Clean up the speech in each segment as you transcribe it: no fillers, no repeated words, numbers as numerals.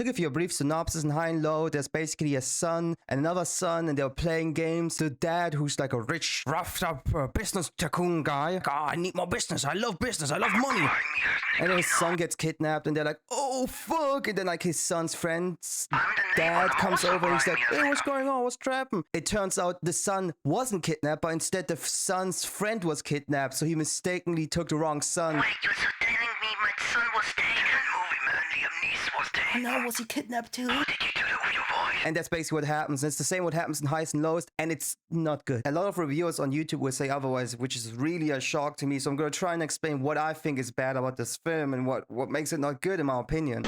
To give you a brief synopsis in High and Low, there's basically a son and another son, and they're playing games. The dad, who's like a rich, roughed up business tycoon guy. I need more business. I love money. And his son gets kidnapped, and they're like, oh fuck. And then like his son's friend's dad comes over and he's like, hey, what's going on? What's trapping? It turns out the son wasn't kidnapped, but instead the son's friend was kidnapped. So he mistakenly took the wrong son. Wait, you're telling me my son was taken? Movie man, Liam Neeson was taken. Oh no, was he kidnapped too? How did you do that with your voice? And that's basically what happens. It's the same what happens in Highs and Lows, and it's not good. A lot of reviewers on YouTube will say otherwise, which is really a shock to me. So I'm going to try and explain what I think is bad about this film and what makes it not good in my opinion.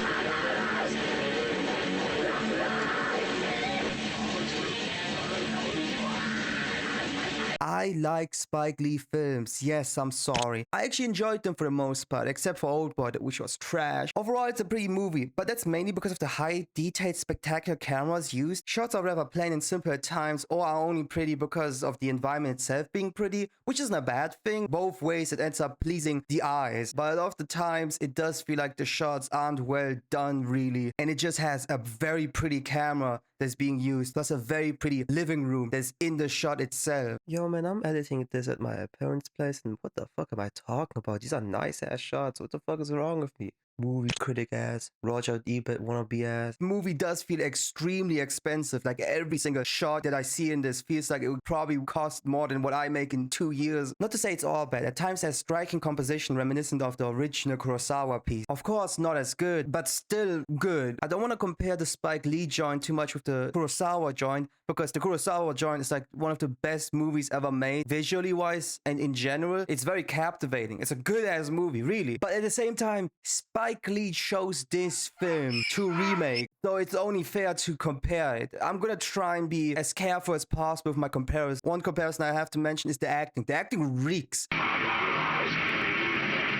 I like Spike Lee films. Yes, I'm sorry. I actually enjoyed them for the most part, except for Oldboy, which was trash. Overall, it's a pretty movie, but that's mainly because of the high, detailed, spectacular cameras used. Shots are rather plain and simple at times, or are only pretty because of the environment itself being pretty, which isn't a bad thing. Both ways, it ends up pleasing the eyes, but a lot of the times, it does feel like the shots aren't well done, really, and it just has a very pretty camera that's being used, plus a very pretty living room that's in the shot itself. Yo man, I'm editing this at my parents' place, and what the fuck am I talking about? These are nice ass shots. What the fuck is wrong with me? Movie critic ass, Roger Ebert wannabe ass. The movie does feel extremely expensive. Like every single shot that I see in this feels like it would probably cost more than what I make in 2 years. Not to say it's all bad. At times there's striking composition reminiscent of the original Kurosawa piece. Of course not as good, but still good. I don't want to compare the Spike Lee joint too much with the Kurosawa joint, because the Kurosawa joint is like one of the best movies ever made, visually wise and in general. It's very captivating. It's a good ass movie, really. But at the same time, Spike Lee chose this film to remake, so it's only fair to compare it. I'm gonna try and be as careful as possible with my comparison. One comparison I have to mention is the acting. The acting reeks.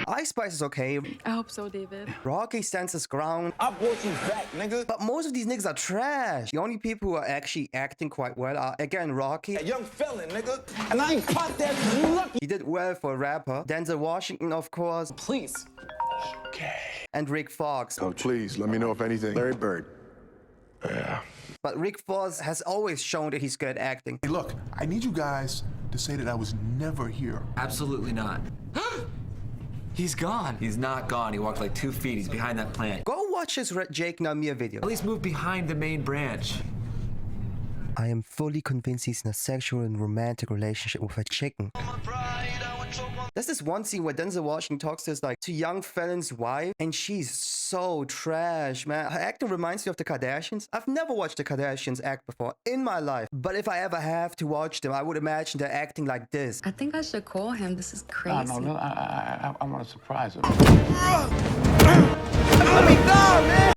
Ice Spice is okay. I hope so, David. Rocky stands his ground. I brought you back, nigga. But most of these niggas are trash. The only people who are actually acting quite well are, again, Rocky. A young felon, nigga. And I ain't caught that. You lucky. He did well for a rapper. Denzel Washington, of course. Please. Okay. And Rick Fox. Oh, please, let me know if anything. Larry Bird. Yeah. But Rick Fox has always shown that he's good at acting. Hey, look, I need you guys to say that I was never here. Absolutely not. He's gone. He's not gone. He walked like 2 feet. He's behind that plant. Go watch his Jake Namir video. At least move behind the main branch. I am fully convinced he's in a sexual and romantic relationship with a chicken. There's this one scene where Denzel Washington talks to his like young felon's wife, and she's so trash, man. Her acting reminds me of the Kardashians. I've never watched the Kardashians act before in my life, but if I ever have to watch them, I would imagine they're acting like this. I think I should call him. This is crazy. No, I want to surprise him.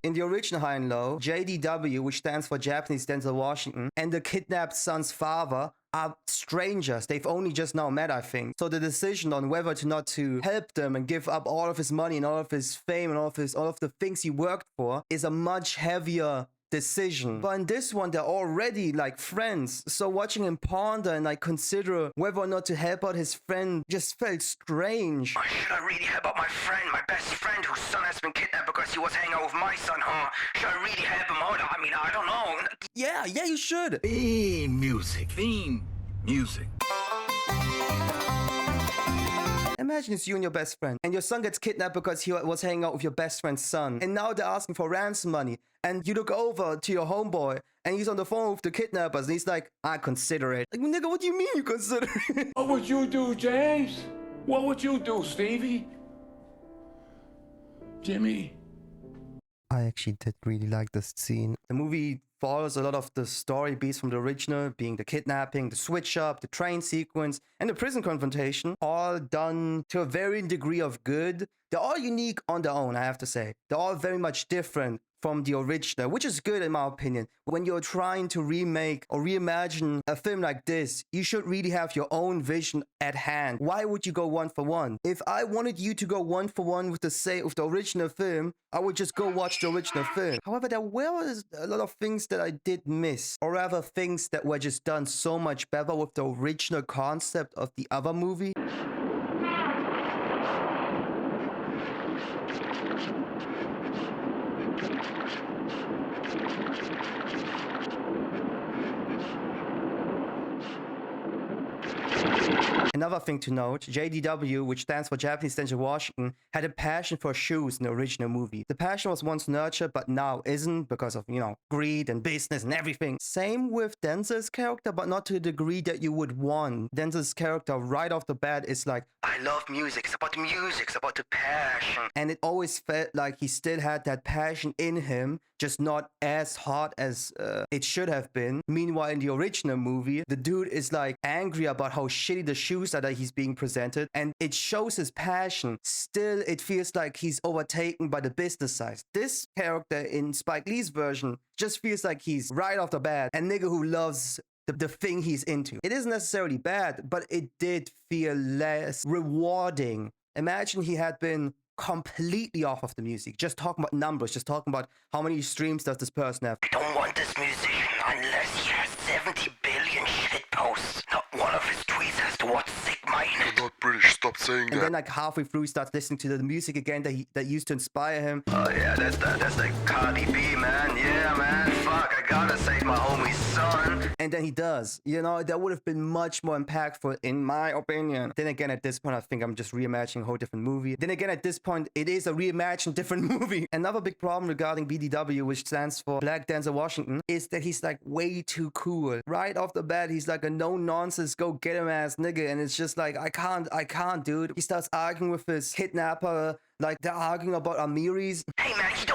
In the original High and Low, JDW, which stands for Japanese Denzel Washington, and the kidnapped son's father are strangers. They've only just now met, I think. So the decision on whether to not to help them and give up all of his money and all of his fame and all of the things he worked for is a much heavier decision. But in this one, they're already like friends. So watching him ponder and like consider whether or not to help out his friend just felt strange. Or should I really help out my friend, my best friend whose son has been kidnapped because he was hanging out with my son, huh? Should I really help him out? I mean, I don't know. Yeah, you should. Theme music. Imagine it's you and your best friend, and your son gets kidnapped because he was hanging out with your best friend's son, and now they're asking for ransom money, and you look over to your homeboy, and he's on the phone with the kidnappers, and he's like, I consider it. Like, nigga, what do you mean you consider it? What would you do, James? What would you do, Stevie? Jimmy? I actually did really like this scene. The movie follows a lot of the story beats from the original, being the kidnapping, the switch up, the train sequence, and the prison confrontation, all done to a varying degree of good. They're all unique on their own, I have to say. They're all very much different from the original, which is good in my opinion. When you're trying to remake or reimagine a film like this, you should really have your own vision at hand. Why would you go one for one? If I wanted you to go one for one with the original film, I would just go watch the original film. However, there were a lot of things that I did miss, or rather things that were just done so much better with the original concept of the other movie. Another thing to note, JDW, which stands for Japanese Denzel Washington, had a passion for shoes in the original movie. The passion was once nurtured, but now isn't because of, greed and business and everything. Same with Denzel's character, but not to the degree that you would want. Denzel's character right off the bat is like, I love music. It's about the music. It's about the passion. and it always felt like he still had that passion in him, just not as hot as it should have been. Meanwhile, in the original movie, the dude is like angry about how shitty the shoes are that he's being presented, and it shows his passion. Still, it feels like he's overtaken by the business side. This character in Spike Lee's version just feels like he's right off the bat a nigga who loves the thing he's into. It isn't necessarily bad, but it did feel less rewarding. Imagine he had been completely off of the music, just talking about numbers, just talking about how many streams does this person have. I don't want this musician unless he has 70 billion shit posts. Not one of his tweets has the word Sigma in it. Not British, stop saying And then like halfway through he starts listening to the music again that used to inspire him. Oh yeah, that's like Cardi B, man. Yeah, man. Fuck, I gotta save my homie's son. And then he does. That would have been much more impactful in my opinion. Then again, at this point, I think I'm just reimagining a whole different movie. Then again, at this point, it is a reimagined different movie. Another big problem regarding BDW, which stands for Black Denzel Washington, is that he's like way too cool. Right off the bat, he's like a no-nonsense, go-get-him ass nigga. And it's just like, I can't, dude. He starts arguing with his kidnapper, like they're arguing about Amiris. Hey man, you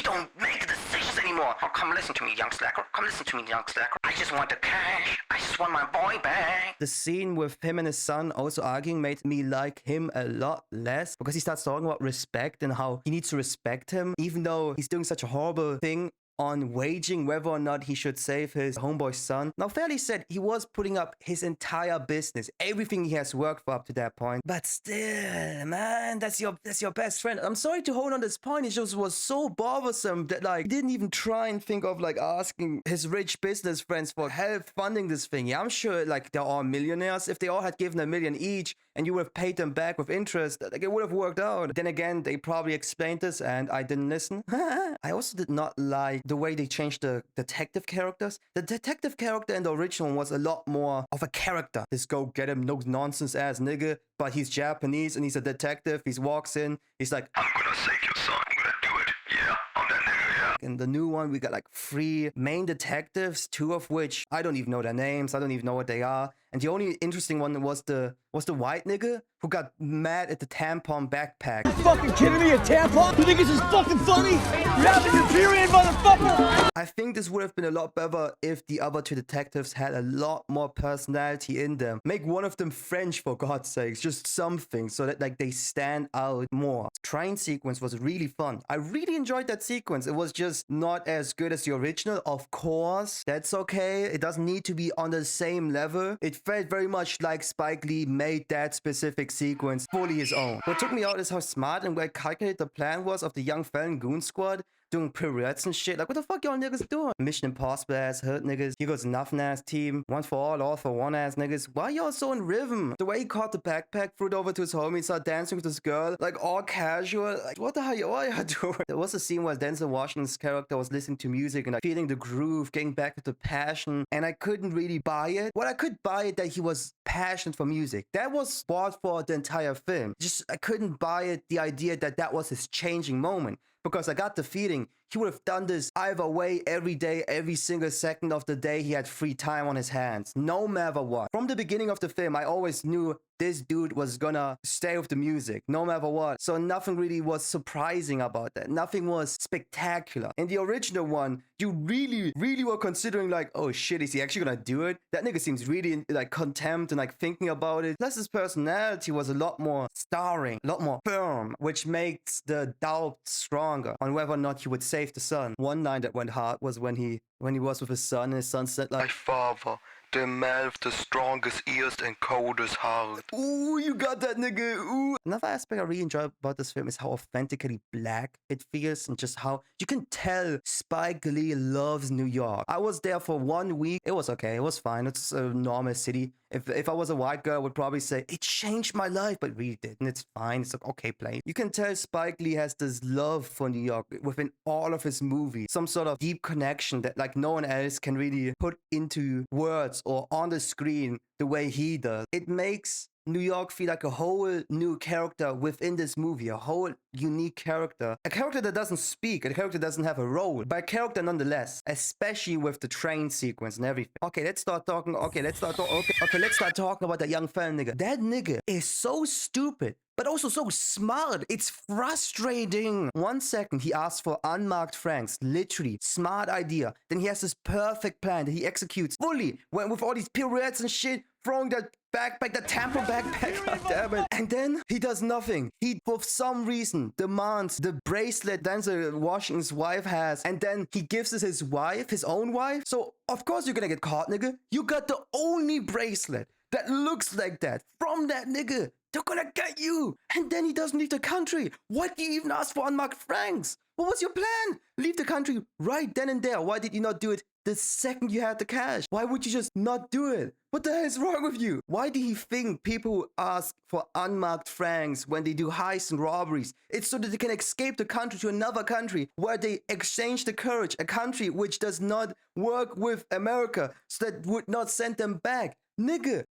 don't make the decisions anymore. Oh, come listen to me, young slacker. Come listen to me, young slacker. I just want the cash. I just want my boy back. The scene with him and his son also arguing made me like him a lot less, because he starts talking about respect and how he needs to respect him, even though he's doing such a horrible thing on waging whether or not he should save his homeboy's son. Now, fairly said, he was putting up his entire business, everything he has worked for up to that point. But still, man, that's your best friend. I'm sorry to hold on this point. It just was so bothersome that like he didn't even try and think of like asking his rich business friends for help funding this thing. Yeah, I'm sure like they're all millionaires. If they all had given $1 million each and you would have paid them back with interest, like it would have worked out. Then again, they probably explained this and I didn't listen. I also did not like the way they changed the detective characters. The detective character in the original one was a lot more of a character. This go-get-him, no nonsense ass nigga, but he's Japanese and he's a detective. He walks in, he's like, I'm gonna save your son. I'm gonna do it. Yeah, I'm that nigga, yeah. In the new one, we got like 3 main detectives, 2 of which I don't even know their names. I don't even know what they are. And the only interesting one was the white nigga who got mad at the tampon backpack. You fucking kidding me? A tampon? You think this is fucking funny? You're having your period, motherfucker! I think this would have been a lot better if the other 2 detectives had a lot more personality in them. Make one of them French, for God's sakes. Just something so that like they stand out more. The train sequence was really fun. I really enjoyed that sequence. It was just not as good as the original. Of course, that's okay. It doesn't need to be on the same level. It felt very much like Spike Lee made that specific sequence fully his own. What took me out is how smart and well calculated the plan was of the young felon goon squad doing pirouettes and shit. Like, what the fuck y'all niggas doing? Mission Impossible ass hurt niggas. Here goes nothing ass team. One for all for one ass niggas. Why y'all so in rhythm? The way he caught the backpack, threw it over to his homie, started dancing with this girl, like all casual. Like, what the hell y'all doing? There was a scene where Denzel Washington's character was listening to music and like feeling the groove, getting back into passion, and I couldn't really buy it. What I could buy it that he was passionate for music. That was bought for the entire film. Just, I couldn't buy it, the idea that that was his changing moment. Because I got the feeling he would have done this either way every day, every single second of the day he had free time on his hands, no matter what. From the beginning of the film, I always knew this dude was gonna stay with the music, no matter what. So nothing really was surprising about that. Nothing was spectacular. In the original one, you really were considering like, oh shit, is he actually gonna do it? That nigga seems really like contempt and like thinking about it. Plus his personality was a lot more starring, a lot more firm, which makes the doubt stronger on whether or not he would save the son. One line that went hard was when he was with his son and his son said like, My father, the man with the strongest ears and coldest heart. ooh, you got that nigga, ooh. Another aspect I really enjoy about this film is how authentically black it feels and just how you can tell Spike Lee loves New York. I was there for 1 week. It was okay. It was fine. It's a normal city. If I was a white girl, I would probably say, it changed my life, but it really didn't. It's fine. It's an okay place. You can tell Spike Lee has this love for New York within all of his movies. Some sort of deep connection that like no one else can really put into words or on the screen the way he does. It makes New York feel like a whole new character within this movie, a whole unique character. A character that doesn't speak, a character that doesn't have a role, but a character nonetheless, especially with the train sequence and everything. Okay, let's start talking. Okay, let's start talking about that young fella nigga. That nigga is so stupid, but also so smart. It's frustrating. 1 second, he asks for unmarked francs. Literally, smart idea. Then he has this perfect plan that he executes fully with all these pirouettes and shit, throwing that backpack, that Tampa backpack, God damn it. And then he does nothing. He, for some reason, demands the bracelet Denzel Washington's wife has, and then he gives it his wife, his own wife. So, of course you're gonna get caught, nigga. You got the only bracelet that looks like that from that nigga. They're gonna get you. And then he doesn't leave the country. What do you even ask for unmarked francs? What was your plan? Leave the country right then and there. Why did you not do it the second you had the cash? Why would you just not do it? What the hell is wrong with you? Why do you think people ask for unmarked francs when they do heists and robberies? It's so that they can escape the country to another country where they exchange the courage, a country which does not work with America, so that would not send them back. Nigga,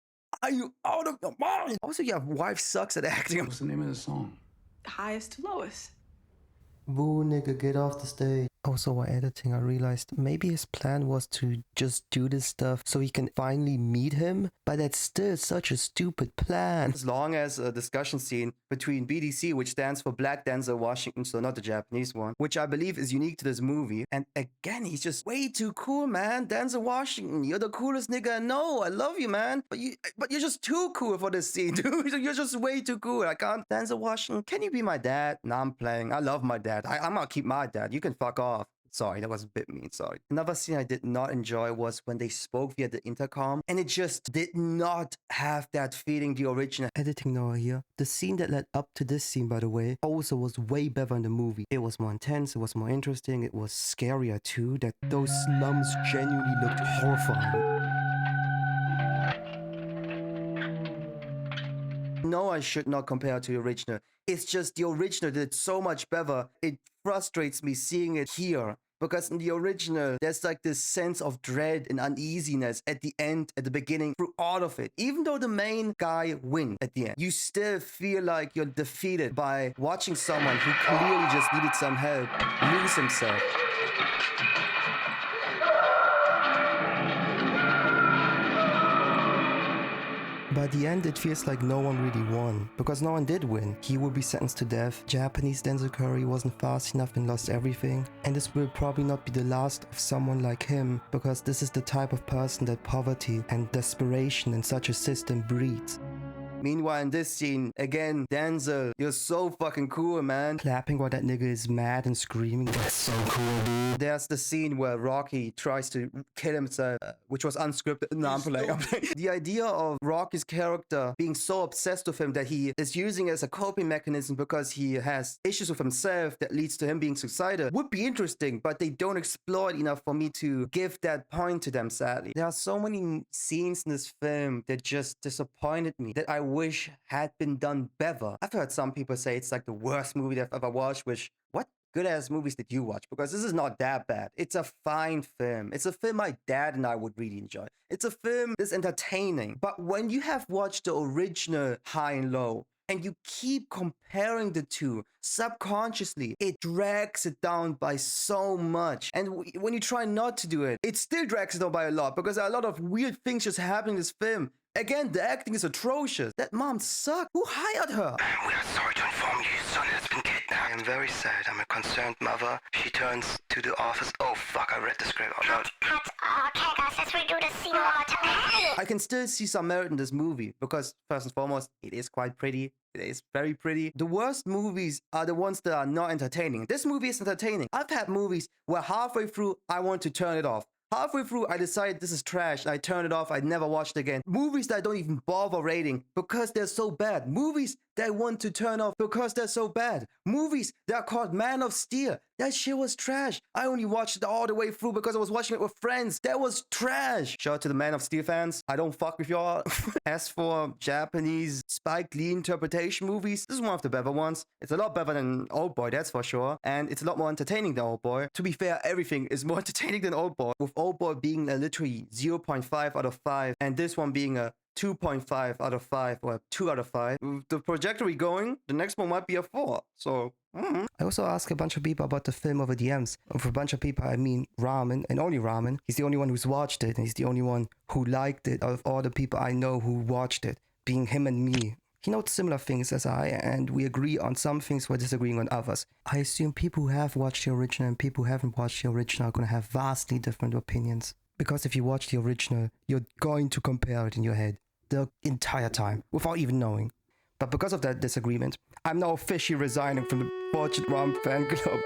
are you out of your mind? Also, your wife sucks at acting. What's the name of the song? Highest to lowest. Boo, nigga, get off the stage. Also, while editing, I realized maybe his plan was to just do this stuff so he can finally meet him, but that's still such a stupid plan. As long as a discussion scene between BDC, which stands for Black Denzel Washington, so not the Japanese one, which I believe is unique to this movie. And again, he's just way too cool, man. Denzel Washington, you're the coolest nigga I know. I love you, man. But you're just too cool for this scene, dude. You're just way too cool. I can't. Denzel Washington, can you be my dad? Nah, I'm playing. I love my dad. I'm gonna keep my dad. You can fuck off. Sorry, that was a bit mean, sorry. Another scene I did not enjoy was when they spoke via the intercom, and it just did not have that feeling the original. Editing Noah here. The scene that led up to this scene, by the way, also was way better in the movie. It was more intense, it was more interesting, it was scarier too, that those slums genuinely looked horrifying. No, I should not compare to the original. It's just the original did it so much better. It frustrates me seeing it here. Because in the original, there's like this sense of dread and uneasiness at the end, at the beginning, through all of it. Even though the main guy wins at the end, you still feel like you're defeated by watching someone who clearly just needed some help lose himself. By the end, it feels like no one really won, because no one did win. He would be sentenced to death. Japanese Denzel Curry wasn't fast enough and lost everything. And this will probably not be the last of someone like him, because this is the type of person that poverty and desperation in such a system breeds. Meanwhile, in this scene, again, Denzel, you're so fucking cool, man. Clapping while that nigga is mad and screaming. That's so cool, dude. There's the scene where Rocky tries to kill himself, which was unscripted. No, I'm playing. The idea of Rocky's character being so obsessed with him that he is using it as a coping mechanism because he has issues with himself that leads to him being suicidal would be interesting, but they don't explore it enough for me to give that point to them, sadly. There are so many scenes in this film that just disappointed me, that I wish had been done better. I've heard some people say it's like the worst movie they've ever watched, which, what good ass movies did you watch? Because this is not that bad. It's a fine film. It's a film my dad and I would really enjoy. It's a film that's entertaining. But when you have watched the original High and Low, and you keep comparing the two subconsciously, it drags it down by so much. And when you try not to do it, it still drags it down by a lot, because there are a lot of weird things just happening in this film. Again, the acting is atrocious. That mom sucked. Who hired her? We are sorry to inform you, your son has been kidnapped. I am very sad. I'm a concerned mother. She turns to the office. Oh fuck, I read the script out loud. Okay, guys, let's redo the scene one more time. I can still see some merit in this movie because, first and foremost, it is quite pretty. It is very pretty. The worst movies are the ones that are not entertaining. This movie is entertaining. I've had movies where halfway through, I want to turn it off. Halfway through, I decided this is trash, and I turn it off. I never watched it again. Movies that I don't even bother rating because they're so bad. Movies that I want to turn off because they're so bad. Movies that are called Man of Steel. That shit was trash. I only watched it all the way through because I was watching it with friends. That was trash. Shout out to the Man of Steel fans. I don't fuck with y'all. As for Japanese Spike Lee interpretation movies, this is one of the better ones. It's a lot better than Oldboy, that's for sure. And it's a lot more entertaining than Oldboy. To be fair, everything is more entertaining than Oldboy. With Oldboy being a literally 0.5 out of 5, and this one being a 2.5 out of 5 or 2 out of 5. With the trajectory going, the next one might be a 4. So, I also asked a bunch of people about the film over DMs. And for a bunch of people, I mean Ramen, and only Ramen. He's the only one who's watched it, and he's the only one who liked it out of all the people I know who watched it, being him and me. He notes similar things as I, and we agree on some things while disagreeing on others. I assume people who have watched the original and people who haven't watched the original are going to have vastly different opinions. Because if you watch the original, you're going to compare it in your head the entire time, without even knowing. But because of that disagreement, I'm now officially resigning from the Budget Rom fan club.